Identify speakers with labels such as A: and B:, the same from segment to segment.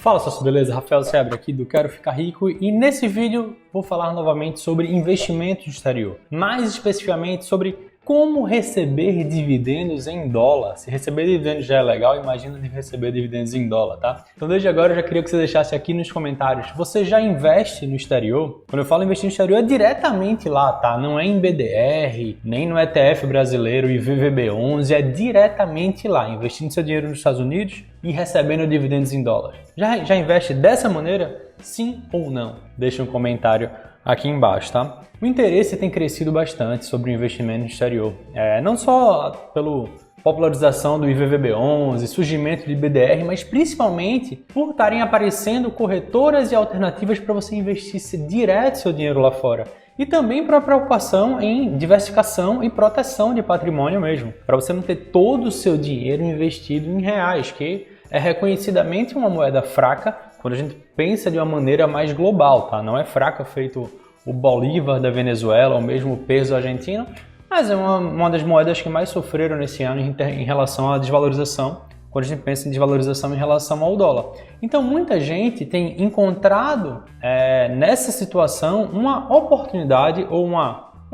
A: Fala, sócio, beleza? Rafael Seabra aqui do Quero Ficar Rico e nesse vídeo vou falar novamente sobre investimentos no exterior, mais especificamente sobre como receber dividendos em dólar. Se receber dividendos já é legal, imagina de receber dividendos em dólar, tá? Então desde agora eu já queria que você deixasse aqui nos comentários, você já investe no exterior? Quando eu falo investir no exterior é diretamente lá, tá? Não é em BDR, nem no ETF brasileiro e VVB11, é diretamente lá, investindo seu dinheiro nos Estados Unidos e recebendo dividendos em dólar. Já investe dessa maneira? Sim ou não? Deixa um comentário aqui embaixo, tá? O interesse tem crescido bastante sobre o investimento no exterior, não só pela popularização do IVVB11, surgimento de BDR, mas principalmente por estarem aparecendo corretoras e alternativas para você investir direto seu dinheiro lá fora. E também para a preocupação em diversificação e proteção de patrimônio mesmo, para você não ter todo o seu dinheiro investido em reais, que é reconhecidamente uma moeda fraca quando a gente pensa de uma maneira mais global, tá? Não é fraca feito o Bolívar da Venezuela ou mesmo o peso argentino, mas é uma das moedas que mais sofreram nesse ano em relação à desvalorização, quando a gente pensa em desvalorização em relação ao dólar. Então muita gente tem encontrado nessa situação uma oportunidade ou um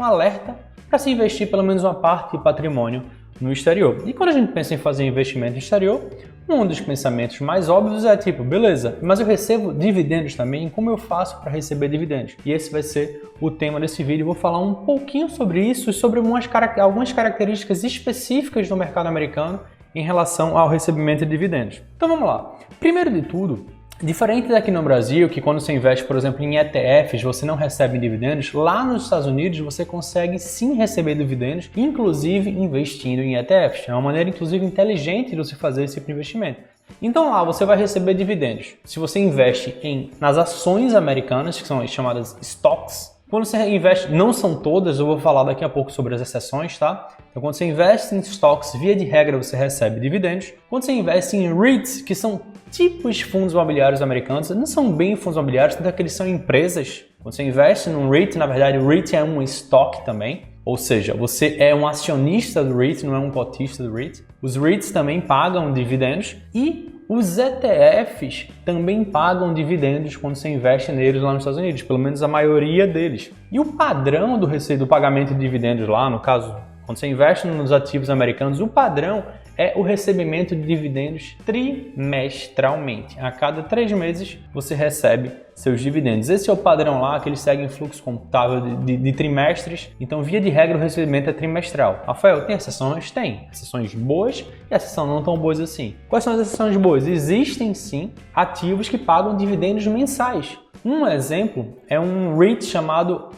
A: alerta para se investir pelo menos uma parte de patrimônio no exterior. E quando a gente pensa em fazer investimento no exterior, um dos pensamentos mais óbvios é tipo, beleza, mas eu recebo dividendos também, como eu faço para receber dividendos? E esse vai ser o tema desse vídeo. Eu vou falar um pouquinho sobre isso e sobre algumas características específicas do mercado americano em relação ao recebimento de dividendos. Então vamos lá. Primeiro de tudo, diferente daqui no Brasil, que quando você investe, por exemplo, em ETFs, você não recebe dividendos, lá nos Estados Unidos você consegue sim receber dividendos, inclusive investindo em ETFs. É uma maneira, inclusive, inteligente de você fazer esse tipo de investimento. Então lá você vai receber dividendos. Se você investe nas ações americanas, que são as chamadas stocks, quando você investe, não são todas, eu vou falar daqui a pouco sobre as exceções, tá? Então quando você investe em stocks, via de regra você recebe dividendos. Quando você investe em REITs, que são tipos de fundos imobiliários americanos, não são bem fundos imobiliários, tanto é que eles são empresas. Quando você investe num REIT, na verdade o REIT é um stock também, ou seja, você é um acionista do REIT, não é um cotista do REIT. Os REITs também pagam dividendos e os ETFs também pagam dividendos quando você investe neles lá nos Estados Unidos, pelo menos a maioria deles. E o padrão do pagamento de dividendos lá, no caso, quando você investe nos ativos americanos, o padrão é o recebimento de dividendos trimestralmente. A cada 3 meses você recebe seus dividendos. Esse é o padrão lá, que eles seguem fluxo contábil de trimestres. Então, via de regra, o recebimento é trimestral. Rafael, tem exceções? Tem. Exceções boas e exceções não tão boas assim. Quais são as exceções boas? Existem sim ativos que pagam dividendos mensais. Um exemplo é um REIT chamado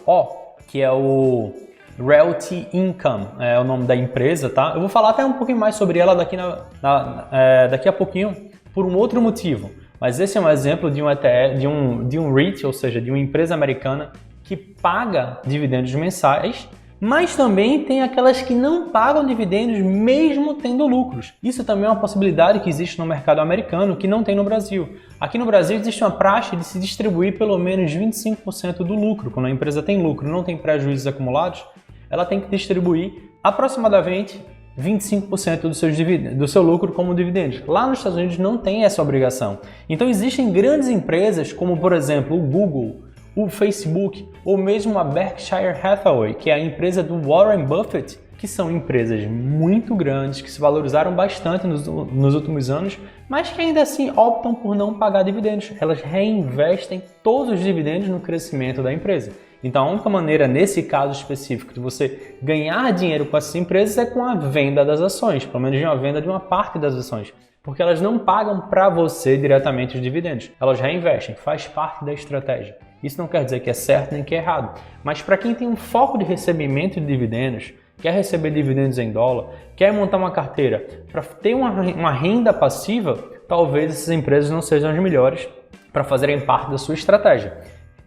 A: que é o Realty Income, é o nome da empresa, tá? Eu vou falar até um pouquinho mais sobre ela daqui a pouquinho por um outro motivo. Mas esse é um exemplo de um REIT, ou seja, de uma empresa americana que paga dividendos mensais, mas também tem aquelas que não pagam dividendos mesmo tendo lucros. Isso também é uma possibilidade que existe no mercado americano que não tem no Brasil. Aqui no Brasil existe uma praxe de se distribuir pelo menos 25% do lucro. Quando a empresa tem lucro e não tem prejuízos acumulados, ela tem que distribuir aproximadamente 25% do seu lucro como dividendos. Lá nos Estados Unidos não tem essa obrigação. Então existem grandes empresas como, por exemplo, o Google, o Facebook ou mesmo a Berkshire Hathaway, que é a empresa do Warren Buffett, que são empresas muito grandes, que se valorizaram bastante nos últimos anos, mas que ainda assim optam por não pagar dividendos. Elas reinvestem todos os dividendos no crescimento da empresa. Então a única maneira, nesse caso específico, de você ganhar dinheiro com essas empresas é com a venda das ações, pelo menos de uma venda de uma parte das ações, porque elas não pagam para você diretamente os dividendos, elas reinvestem, faz parte da estratégia. Isso não quer dizer que é certo nem que é errado, mas para quem tem um foco de recebimento de dividendos, quer receber dividendos em dólar, quer montar uma carteira para ter uma renda passiva, talvez essas empresas não sejam as melhores para fazerem parte da sua estratégia.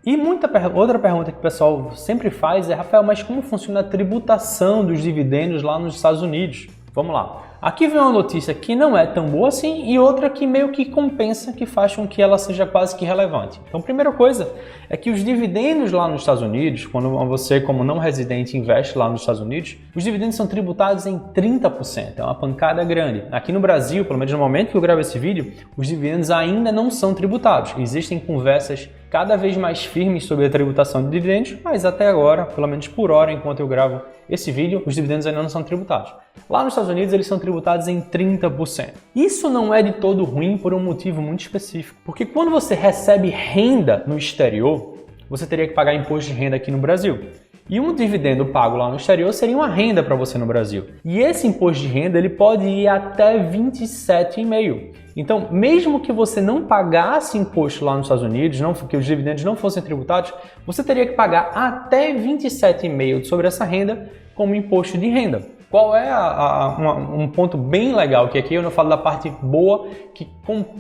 A: E outra pergunta que o pessoal sempre faz é, Rafael, mas como funciona a tributação dos dividendos lá nos Estados Unidos? Vamos lá. Aqui vem uma notícia que não é tão boa assim e outra que meio que compensa, que faz com que ela seja quase que relevante. Então, a primeira coisa é que os dividendos lá nos Estados Unidos, quando você como não residente investe lá nos Estados Unidos, os dividendos são tributados em 30%, é uma pancada grande. Aqui no Brasil, pelo menos no momento que eu gravo esse vídeo, os dividendos ainda não são tributados. Existem conversas cada vez mais firmes sobre a tributação de dividendos, mas até agora, pelo menos por hora, enquanto eu gravo esse vídeo, os dividendos ainda não são tributados. Lá nos Estados Unidos, eles são tributados em 30%. Isso não é de todo ruim por um motivo muito específico, porque quando você recebe renda no exterior, você teria que pagar imposto de renda aqui no Brasil. E um dividendo pago lá no exterior seria uma renda para você no Brasil. E esse imposto de renda ele pode ir até 27,5%. Então, mesmo que você não pagasse imposto lá nos Estados Unidos, que os dividendos não fossem tributados, você teria que pagar até 27,5% sobre essa renda como imposto de renda. Qual é um ponto bem legal que aqui eu não falo da parte boa, que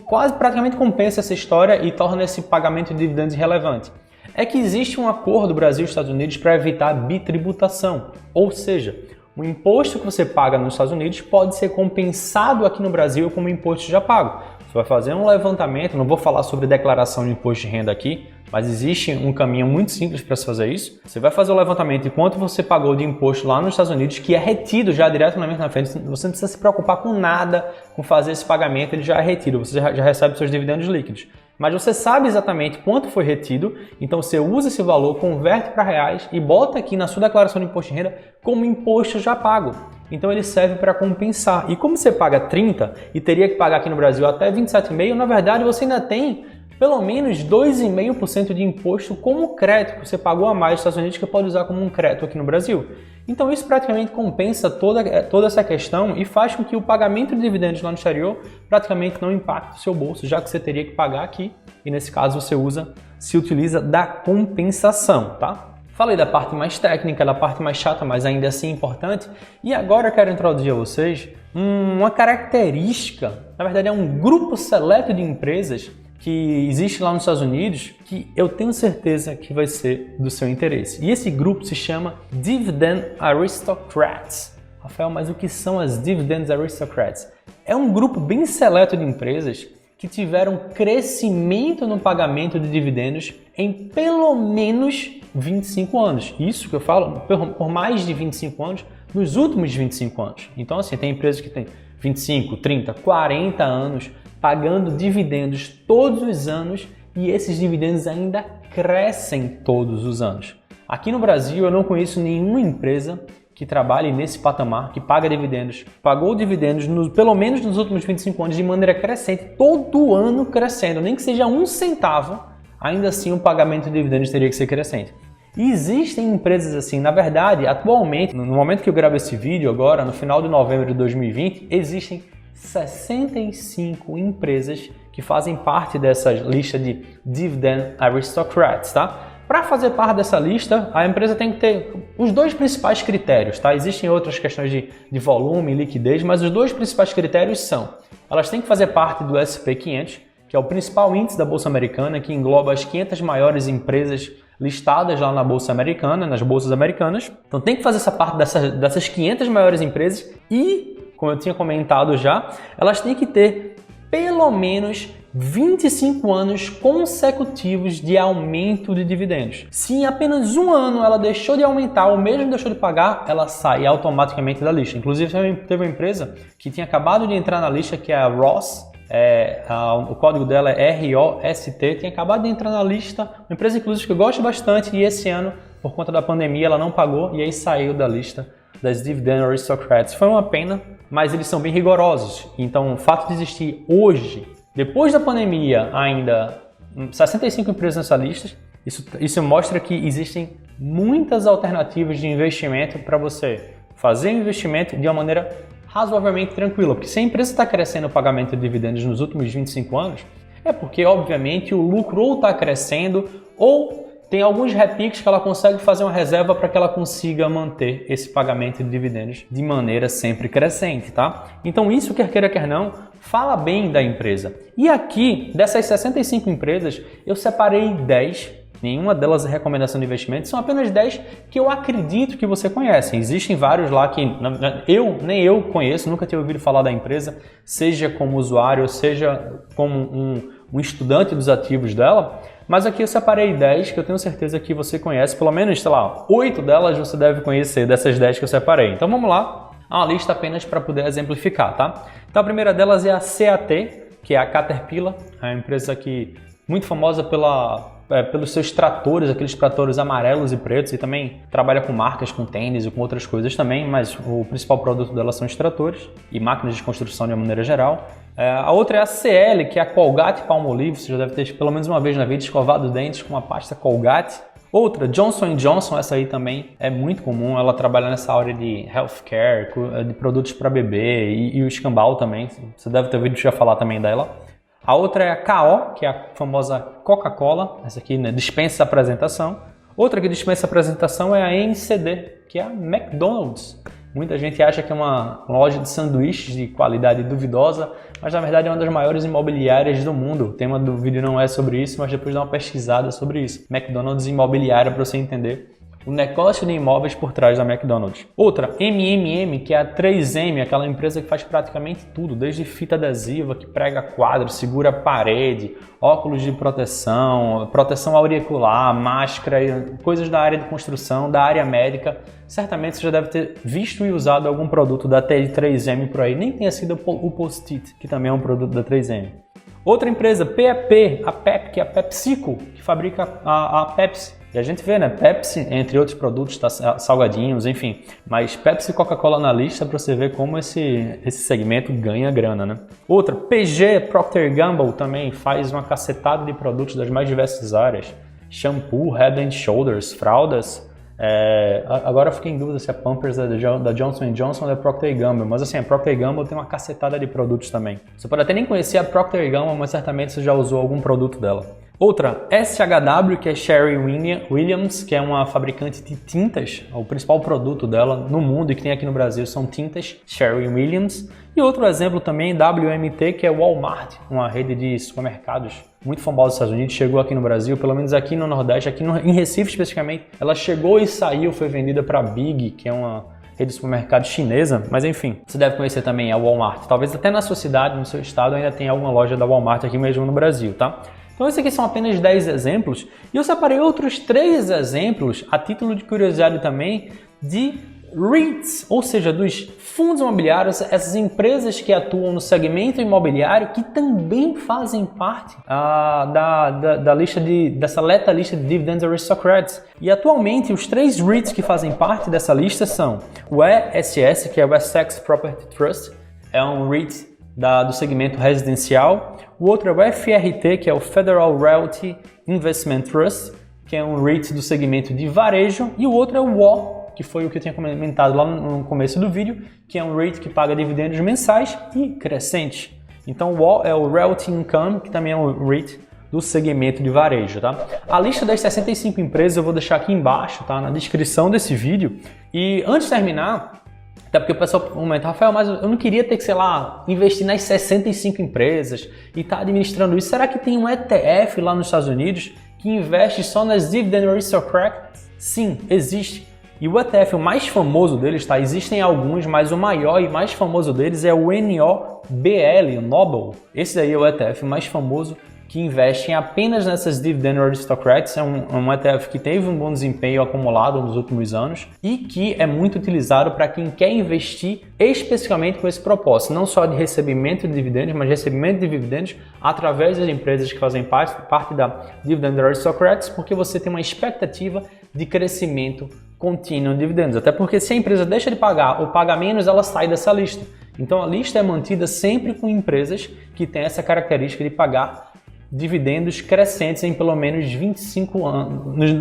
A: quase praticamente compensa essa história e torna esse pagamento de dividendos irrelevante? É que existe um acordo Brasil e Estados Unidos para evitar bitributação, ou seja, o imposto que você paga nos Estados Unidos pode ser compensado aqui no Brasil como imposto já pago. Você vai fazer um levantamento, não vou falar sobre declaração de imposto de renda aqui, mas existe um caminho muito simples para se fazer isso. Você vai fazer o levantamento de quanto você pagou de imposto lá nos Estados Unidos, que é retido já diretamente na frente. Você não precisa se preocupar com nada com fazer esse pagamento, ele já é retido, você já recebe seus dividendos líquidos. Mas você sabe exatamente quanto foi retido, então você usa esse valor, converte para reais e bota aqui na sua declaração de imposto de renda como imposto já pago. Então ele serve para compensar. E como você paga 30% e teria que pagar aqui no Brasil até 27,5%, na verdade você ainda tem pelo menos 2,5% de imposto como crédito que você pagou a mais nos Estados Unidos que pode usar como um crédito aqui no Brasil. Então isso praticamente compensa toda essa questão e faz com que o pagamento de dividendos lá no exterior praticamente não impacte o seu bolso, já que você teria que pagar aqui e nesse caso você se utiliza da compensação, tá? Falei da parte mais técnica, da parte mais chata, mas ainda assim importante. E agora eu quero introduzir a vocês uma característica, na verdade é um grupo seleto de empresas que existe lá nos Estados Unidos, que eu tenho certeza que vai ser do seu interesse. E esse grupo se chama Dividend Aristocrats. Rafael, mas o que são as Dividend Aristocrats? É um grupo bem seleto de empresas que tiveram crescimento no pagamento de dividendos em pelo menos 25 anos. Isso que eu falo por mais de 25 anos, nos últimos 25 anos. Então, assim, tem empresas que têm 25, 30, 40 anos pagando dividendos todos os anos e esses dividendos ainda crescem todos os anos. Aqui no Brasil eu não conheço nenhuma empresa que trabalhe nesse patamar, que paga dividendos, pagou dividendos pelo menos nos últimos 25 anos de maneira crescente, todo ano crescendo, nem que seja 1 centavo, ainda assim o pagamento de dividendos teria que ser crescente. E existem empresas assim, na verdade, atualmente, no momento que eu gravo esse vídeo agora, no final de novembro de 2020, existem 65 empresas que fazem parte dessa lista de Dividend Aristocrats, tá? Para fazer parte dessa lista, a empresa tem que ter os dois principais critérios, tá? Existem outras questões de volume e liquidez, mas os dois principais critérios são: elas têm que fazer parte do S&P 500, que é o principal índice da Bolsa Americana, que engloba as 500 maiores empresas listadas lá na Bolsa Americana, nas bolsas americanas. Então tem que fazer essa parte dessas 500 maiores empresas e, como eu tinha comentado já, elas têm que ter pelo menos 25 anos consecutivos de aumento de dividendos. Se em apenas um ano ela deixou de aumentar ou mesmo deixou de pagar, ela sai automaticamente da lista. Inclusive teve uma empresa que tinha acabado de entrar na lista, que é a Ross, o código dela é ROST, tinha acabado de entrar na lista, uma empresa inclusive que eu gosto bastante, e esse ano, por conta da pandemia, ela não pagou e aí saiu da lista das Dividend Aristocrats. Foi uma pena, mas eles são bem rigorosos. Então, o fato de existir hoje, depois da pandemia, ainda 65 empresas nessa lista, isso mostra que existem muitas alternativas de investimento para você fazer um investimento de uma maneira razoavelmente tranquila. Porque se a empresa está crescendo o pagamento de dividendos nos últimos 25 anos, é porque, obviamente, o lucro ou está crescendo ou tem alguns repiques que ela consegue fazer uma reserva para que ela consiga manter esse pagamento de dividendos de maneira sempre crescente, tá? Então isso, quer queira, quer não, fala bem da empresa. E aqui, dessas 65 empresas, eu separei 10 Nenhuma delas é recomendação de investimento, são apenas 10 que eu acredito que você conhece. Existem vários lá que nem eu conheço, nunca tinha ouvido falar da empresa, seja como usuário, seja como um estudante dos ativos dela, mas aqui eu separei 10 que eu tenho certeza que você conhece, pelo menos, sei lá, 8 delas você deve conhecer dessas 10 que eu separei. Então vamos lá, uma lista apenas para poder exemplificar, tá? Então a primeira delas é a CAT, que é a Caterpillar, é uma empresa que muito famosa pelos seus tratores, aqueles tratores amarelos e pretos, e também trabalha com marcas, com tênis e com outras coisas também, mas o principal produto dela são os tratores e máquinas de construção de uma maneira geral. A outra é a CL, que é a Colgate-Palmolive, você já deve ter pelo menos uma vez na vida escovado os dentes com uma pasta Colgate. Outra, Johnson & Johnson, essa aí também é muito comum, ela trabalha nessa área de healthcare, de produtos para bebê e o escambau também, você deve ter ouvido já falar também dela. A outra é a KO, que é a famosa Coca-Cola, essa aqui, né, dispensa apresentação. Outra que dispensa apresentação é a MCD, que é a McDonald's. Muita gente acha que é uma loja de sanduíches de qualidade duvidosa, mas na verdade é uma das maiores imobiliárias do mundo. O tema do vídeo não é sobre isso, mas depois dá uma pesquisada sobre isso. McDonald's imobiliária, para você entender o negócio de imóveis por trás da McDonald's. Outra, MMM, que é a 3M, aquela empresa que faz praticamente tudo, desde fita adesiva, que prega quadro, segura parede, óculos de proteção, proteção auricular, máscara, coisas da área de construção, da área médica. Certamente você já deve ter visto e usado algum produto da 3M por aí, nem tenha sido o Post-it, que também é um produto da 3M. Outra empresa, PAP, a Pep, que é a PepsiCo, que fabrica a Pepsi. E a gente vê, né, Pepsi, entre outros produtos, tá, salgadinhos, enfim. Mas Pepsi e Coca-Cola na lista para você ver como esse segmento ganha grana, né? Outra, PG, Procter & Gamble, também faz uma cacetada de produtos das mais diversas áreas. Shampoo, Head & Shoulders, fraldas. Agora eu fiquei em dúvida se a Pampers é da Johnson & Johnson ou da Procter & Gamble, mas assim, a Procter & Gamble tem uma cacetada de produtos também. Você pode até nem conhecer a Procter & Gamble, mas certamente você já usou algum produto dela. Outra, SHW, que é Sherwin-Williams, que é uma fabricante de tintas. O principal produto dela no mundo e que tem aqui no Brasil são tintas Sherwin-Williams. E outro exemplo também, WMT, que é Walmart, uma rede de supermercados muito famosa nos Estados Unidos, chegou aqui no Brasil, pelo menos aqui no Nordeste, em Recife especificamente. Ela chegou e saiu, foi vendida para Big, que é uma rede de supermercado chinesa, mas enfim, você deve conhecer também a Walmart. Talvez até na sua cidade, no seu estado, ainda tenha alguma loja da Walmart aqui mesmo no Brasil, tá? Então esses aqui são apenas 10 exemplos e eu separei outros 3 exemplos a título de curiosidade também de REITs, ou seja, dos fundos imobiliários, essas empresas que atuam no segmento imobiliário que também fazem parte dessa leta lista de Dividend Aristocrats. E atualmente os 3 REITs que fazem parte dessa lista são o ESS, que é o Essex Property Trust, é um REIT do segmento residencial. O outro é o FRT, que é o Federal Realty Investment Trust, que é um REIT do segmento de varejo. E o outro é o WO, que foi o que eu tinha comentado lá no começo do vídeo, que é um REIT que paga dividendos mensais e crescentes. Então o WO é o Realty Income, que também é um REIT do segmento de varejo, tá? A lista das 65 empresas eu vou deixar aqui embaixo, tá? Na descrição desse vídeo. E antes de terminar, até porque o pessoal comenta, Rafael, mas eu não queria ter que, sei lá, investir nas 65 empresas e estar administrando isso. Será que tem um ETF lá nos Estados Unidos que investe só nas Dividend Aristocrats? Sim, existe. E o ETF o mais famoso deles, tá? Existem alguns, mas o maior e mais famoso deles é o NOBL, o Nobel. Esse aí é o ETF mais famoso que investe apenas nessas Dividend Aristocrats. É um ETF que teve um bom desempenho acumulado nos últimos anos e que é muito utilizado para quem quer investir especificamente com esse propósito, não só de recebimento de dividendos, mas recebimento de dividendos através das empresas que fazem parte da Dividend Aristocrats, porque você tem uma expectativa de crescimento contínuo de dividendos. Até porque se a empresa deixa de pagar ou paga menos, ela sai dessa lista. Então a lista é mantida sempre com empresas que têm essa característica de pagar dividendos crescentes em pelo menos 25 anos,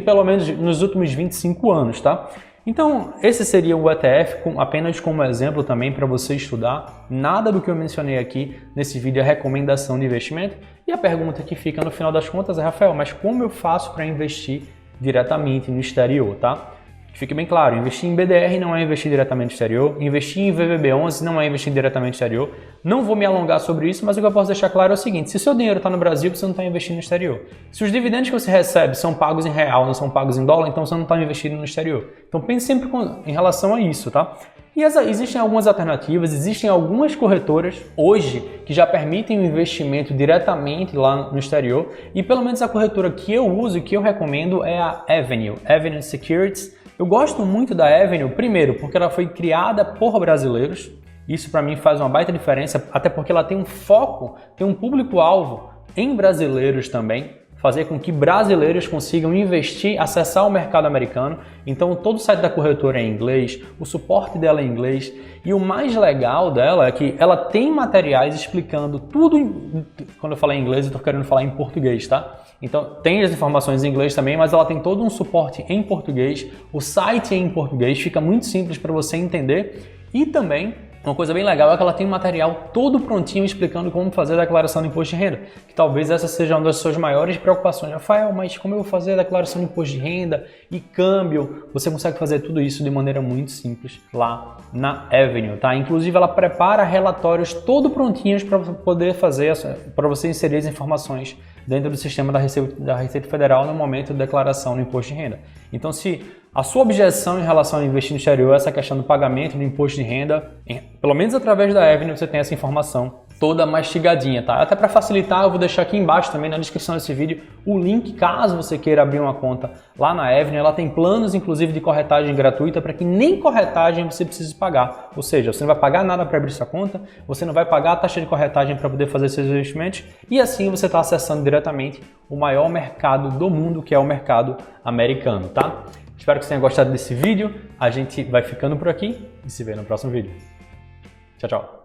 A: pelo menos nos últimos 25 anos, tá? Então, esse seria o ETF, apenas como exemplo também para você estudar. Nada do que eu mencionei aqui nesse vídeo é recomendação de investimento. E a pergunta que fica no final das contas é, Rafael, mas como eu faço para investir diretamente no exterior, tá? Fique bem claro, investir em BDR não é investir diretamente no exterior, investir em VVB11 não é investir diretamente no exterior. Não vou me alongar sobre isso, mas o que eu posso deixar claro é o seguinte: se seu dinheiro está no Brasil, você não está investindo no exterior. Se os dividendos que você recebe são pagos em real, não são pagos em dólar, então você não está investindo no exterior. Então pense sempre em relação a isso, tá? E existem algumas alternativas, existem algumas corretoras hoje que já permitem o investimento diretamente lá no exterior, e pelo menos a corretora que eu uso e que eu recomendo é a Avenue Securities. Eu gosto muito da Avenue, primeiro, porque ela foi criada por brasileiros. Isso para mim faz uma baita diferença, até porque ela tem um foco, tem um público-alvo em brasileiros também, fazer com que brasileiros consigam investir, acessar o mercado americano. Então todo o site da corretora é em inglês, o suporte dela é em inglês, e o mais legal dela é que ela tem materiais explicando tudo. Quando eu falar em inglês, eu estou querendo falar em português, tá? Então tem as informações em inglês também, mas ela tem todo um suporte em português, o site é em português, fica muito simples para você entender. E também uma coisa bem legal é que ela tem um material todo prontinho explicando como fazer a declaração de imposto de renda, que talvez essa seja uma das suas maiores preocupações. Rafael, mas como eu vou fazer a declaração de imposto de renda e câmbio? Você consegue fazer tudo isso de maneira muito simples lá na Avenue, tá? Inclusive ela prepara relatórios todo prontinhos para poder fazer, para você inserir as informações dentro do sistema da Receita Federal no momento da declaração do imposto de renda. Então, se a sua objeção em relação a investir no exterior é essa questão do pagamento do imposto de renda, pelo menos através da Avenue você tem essa informação toda mastigadinha, tá? Até para facilitar, eu vou deixar aqui embaixo também na descrição desse vídeo o link, caso você queira abrir uma conta lá na Avenue. Ela tem planos, inclusive, de corretagem gratuita para que nem corretagem você precise pagar. Ou seja, você não vai pagar nada para abrir sua conta, você não vai pagar a taxa de corretagem para poder fazer seus investimentos, e assim você está acessando diretamente o maior mercado do mundo, que é o mercado americano, tá? Espero que você tenha gostado desse vídeo. A gente vai ficando por aqui e se vê no próximo vídeo. Tchau, tchau.